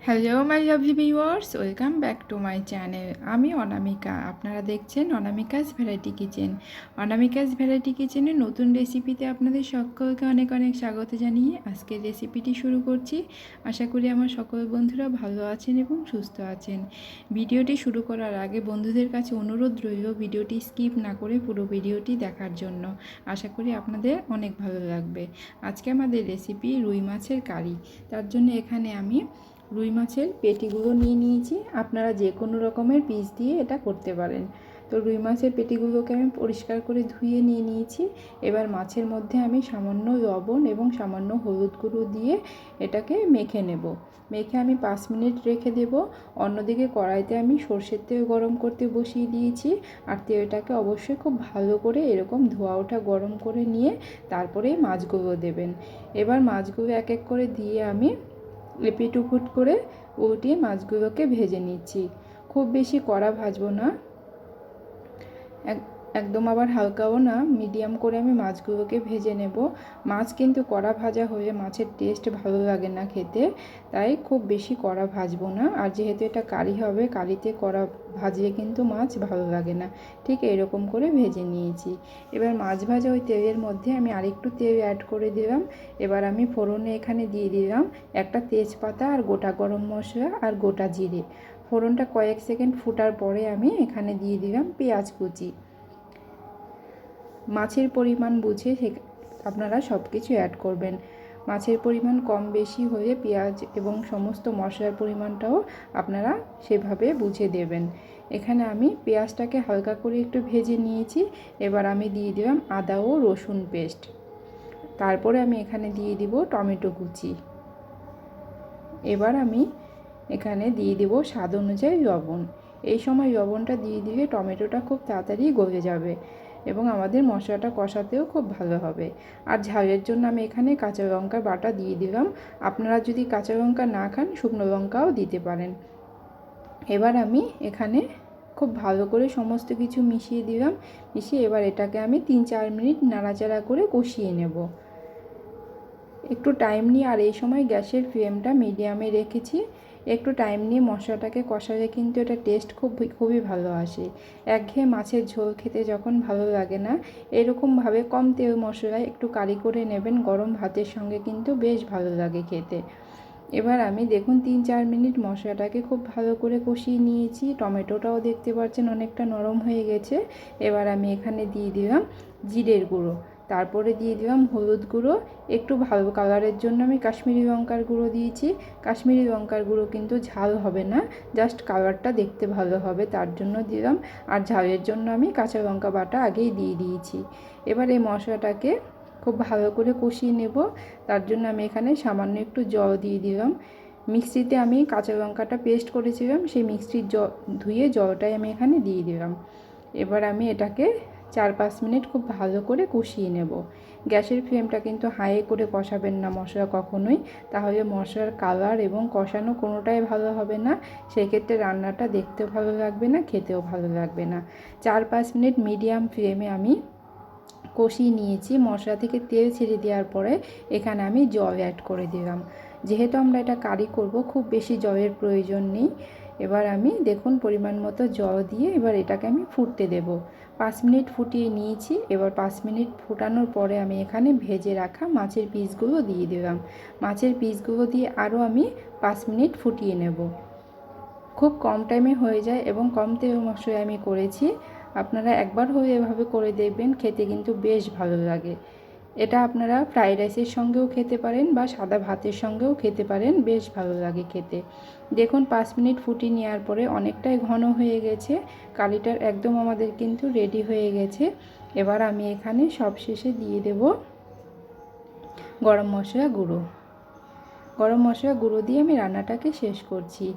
Hello my lovely viewers, welcome back to my channel. আমি অনামিকা, আপনারা দেখছেন Anamika's variety kitchen. Anamika's variety কিচেনের নতুন রেসিপিতে আপনাদের সকলকে অনেক অনেক স্বাগত জানিয়ে আজকের রেসিপিটি শুরু করছি। আশা করি আমার সকল বন্ধুরা ভালো আছেন এবং সুস্থ আছেন। ভিডিওটি শুরু করার আগে বন্ধুদের কাছে অনুরোধ রইল ভিডিওটি স্কিপ না করে পুরো ভিডিওটি দেখার জন্য। আশা করি আপনাদের অনেক ভালো লাগবে। আজকে আমাদের রেসিপি রুই মাছের কারি। তার জন্য এখানে আমি রুই মাছের পেটিগুলো নিয়ে নিয়েছি। আপনারা যে কোনো রকমের পিস দিয়ে এটা করতে পারেন। তো রুই মাছের পেটিগুলোকে আমি পরিষ্কার করে ধুয়ে নিয়ে নিয়েছি। এবার মাছের মধ্যে আমি সামান্য লবণ এবং সামান্য হলুদ গুঁড়ো দিয়ে এটাকে মেখে নেব। মেখে আমি 5 মিনিট রেখে দেব। অন্যদিকে কড়াইতে আমি সর্ষের তেল গরম করতে বসিয়ে দিয়েছি। আর তেলটাকে অবশ্যই খুব ভালো করে এরকম ধোয়া ওঠা গরম করে নিয়ে তারপরে মাছগুলো দেবেন। এবার মাছগুলো এক এক করে দিয়ে আমি এপিট উপুট করে উল্টিয়ে মাছগুলোকে ভেজে নিচ্ছি। খুব বেশি কড়া ভাজবো না, একদম আবার হালকাও না, মিডিয়াম করে আমি মাছগুলোকে ভেজে নেব। মাছ কিন্তু কড়া ভাজা হলে মাছের টেস্ট ভালো লাগে না খেতে, তাই খুব বেশি কড়া ভাজবো না। আর যেহেতু এটা কারি হবে, কারিতে কড়া ভাজলে কিন্তু মাছ ভালো লাগে না। ঠিক এরকম করে ভেজে নিয়েছি। এবার মাছ ভাজা ওই তেলের মধ্যে আমি আরেকটু তেল অ্যাড করে দিলাম। এবার আমি ফোড়নে এখানে দিয়ে দিলাম একটা তেজপাতা আর গোটা গরম মশলা আর গোটা জিরে। ফোড়নটা কয়েক সেকেন্ড ফোটার পরে আমি এখানে দিয়ে দিলাম পেঁয়াজ কুচি। মাছের পরিমাণ বুঝে আপনারা সব কিছু অ্যাড করবেন। মাছের পরিমাণ কম বেশি হয়ে পেঁয়াজ এবং সমস্ত মশলার পরিমাণটাও আপনারা সেভাবে বুঝে দেবেন। এখানে আমি পেঁয়াজটাকে হালকা করে একটু ভেজে নিয়েছি। এবার আমি দিয়ে দিলাম আদা ও রসুন পেস্ট। তারপরে আমি এখানে দিয়ে দিব টমেটো কুচি। এবার আমি এখানে দিয়ে দিব স্বাদ অনুযায়ী লবণ। এই সময় লবণটা দিয়ে দিলে টমেটোটা খুব তাড়াতাড়ি গলে যাবে এবং আমাদের মশলাটা কষাতেও খুব ভালো হবে। আর ঝালের জন্য আমি এখানে কাঁচা লঙ্কা বাটা দিয়ে দিলাম। আপনারা যদি কাঁচা লঙ্কা না খান শুকনো লঙ্কাও দিতে পারেন। এবার আমি এখানে খুব ভালো করে সমস্ত কিছু মিশিয়ে দিলাম। মিশিয়ে এবার এটাকে আমি 3-4 মিনিট নাড়াচাড়া করে কষিয়ে নেব। একটু টাইম নিয়ে, আর এই সময় গ্যাসের ফ্লেমটা মিডিয়ামে রেখেছি। একটু টাইম নিয়ে মশলাটাকে কষালে কিন্তু এটা টেস্ট খুবই ভালো আসে। একঘেয়ে মাছের ঝোল খেতে যখন ভালো লাগে না, এরকমভাবে কম তেল মশলায় একটু কারি করে নেবেন, গরম ভাতের সঙ্গে কিন্তু বেশ ভালো লাগে খেতে। এবার আমি দেখুন 3-4 মিনিট মশলাটাকে খুব ভালো করে কষিয়ে নিয়েছি। টমেটোটাও দেখতে পাচ্ছেন অনেকটা নরম হয়ে গেছে। এবার আমি এখানে দিয়ে দিলাম জিরের গুঁড়ো, তারপরে দিয়ে দিলাম হলুদ গুঁড়ো। একটু ভালো কালারের জন্য আমি কাশ্মীরি লঙ্কার গুঁড়ো দিয়েছি। কাশ্মীরি লঙ্কার গুঁড়ো কিন্তু ঝাল হবে না, জাস্ট কালারটা দেখতে ভালো হবে তার জন্য দিলাম। আর ঝালের জন্য আমি কাঁচা লঙ্কা বাটা আগেই দিয়ে দিয়েছি। এবার এই মশলাটাকে খুব ভালো করে কষিয়ে নেব। তার জন্য আমি এখানে সামান্য একটু জল দিয়ে দিলাম। মিক্সিতে আমি কাঁচা লঙ্কাটা পেস্ট করেছিলাম, সেই মিক্সির ধুয়ে জলটাই আমি এখানে দিয়ে দিলাম। এবার আমি এটাকে 4-5 মিনিট খুব ভালো করে কষিয়ে নেব। গ্যাসের ফ্লেমটা কিন্তু হাই করে কষাবেন না মশলা কখনোই, তাহলে মশলার কালার এবং কষানো কোনোটাই ভালো হবে না। সেক্ষেত্রে রান্নাটা দেখতেও ভালো লাগবে না, খেতেও ভালো লাগবে না। 4-5 মিনিট মিডিয়াম ফ্লেমে আমি কষিয়ে নিয়েছি। মশলা থেকে তেল ছেড়ে দেওয়ার পরে এখানে আমি জল অ্যাড করে দিলাম। যেহেতু আমরা এটা কারি করব, খুব বেশি জলের প্রয়োজন নেই। এবার আমি দেখুন পরিমাণ মতো জল দিয়ে এবার এটাকে আমি ফুটতে দেব। 5 মিনিট ফুটিয়ে নিয়েছি। এবার 5 মিনিট ফোটানোর পরে আমি এখানে ভেজে রাখা মাছের পিসগুলো দিয়ে দিলাম। মাছের পিসগুলো দিয়ে আরও আমি 5 মিনিট ফুটিয়ে নেব। খুব কম টাইমে হয়ে যায় এবং কম তেল মশলায় আমি করেছি। আপনারা একবার হয়ে এভাবে করে দেখবেন, খেতে কিন্তু বেশ ভালো লাগে। এটা আপনারা ফ্রাইড রাইসের সঙ্গেও খেতে পারেন বা সাদা ভাতের সঙ্গেও খেতে পারেন, বেশ ভালো লাগে খেতে। দেখুন 5 মিনিট ফুটিয়ে নেওয়ার পরে অনেকটাই ঘন হয়ে গেছে। কারিটার একদম আমাদের কিন্তু রেডি হয়ে গেছে। এবার আমি এখানে সবশেষে দিয়ে দেব গরম মশলা গুঁড়ো। গরম মশলা গুঁড়ো দিয়ে আমি রান্নাটাকে শেষ করছি।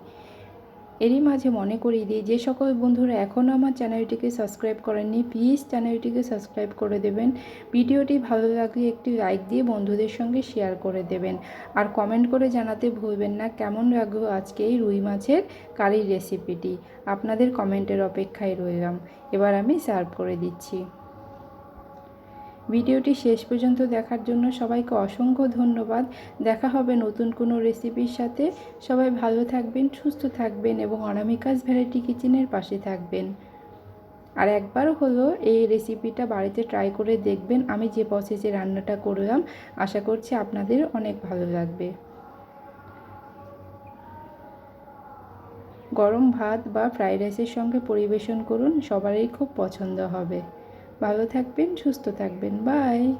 এরই মাঝে মনে করিয়ে দিই, যে সকল বন্ধুরা এখনও আমার চ্যানেলটিকে সাবস্ক্রাইব করেননি, প্লিজ চ্যানেলটিকে সাবস্ক্রাইব করে দেবেন। ভিডিওটি ভালো লাগলে একটি লাইক দিয়ে বন্ধুদের সঙ্গে শেয়ার করে দেবেন। আর কমেন্ট করে জানাতে ভুলবেন না কেমন লাগলো আজকে এই রুই মাছের কারির রেসিপিটি। আপনাদের কমেন্টের অপেক্ষায় রইলাম। এবার আমি সার্ভ করে দিচ্ছি। ভিডিওটি শেষ পর্যন্ত দেখার জন্য সবাইকে অসংখ্য ধন্যবাদ। দেখা হবে নতুন কোনো রেসিপির সাথে। সবাই ভালো থাকবেন, সুস্থ থাকবেন এবং অনামিকাস ভ্যারাইটি কিচেনের পাশে থাকবেন। আর একবার হলো এই রেসিপিটা বাড়িতে ট্রাই করে দেখবেন। আমি যে প্রসেসে রান্নাটা করলাম, আশা করছি আপনাদের অনেক ভালো লাগবে। গরম ভাত বা ফ্রাইড রাইসের সঙ্গে পরিবেশন করুন, সবারই খুব পছন্দ হবে। ভালো থাকবেন, সুস্থ থাকবেন। বাই।